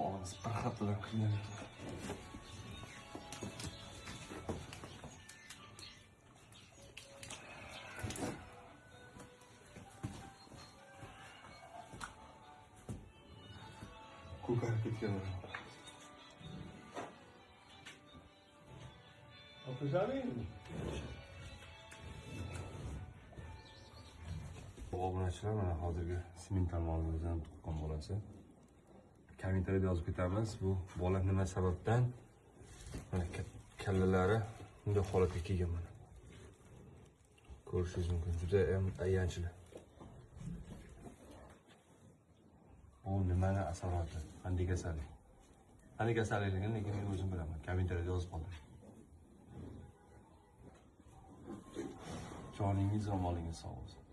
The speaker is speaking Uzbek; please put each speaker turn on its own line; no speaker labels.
Og'zimiz bir haftadan qiynalib ko'karib ketgan. Obunachilar mana hozirgi sement tarmog'imizdan tuqqan bolasi. Kommentariyada yozib ketamiz. Bu bola nima sababdan mana kallalari bunday holatga kelgan mana. Ko'rishingiz mumkin. Juda ham ayanchli. Bu nimani asorati? Qanday kasallik? Qanday kasallikligini lekin men o'zim bilaman. Kommentariyada yozib qoldiring. Joningiz va molingiz sog' bo'lsin.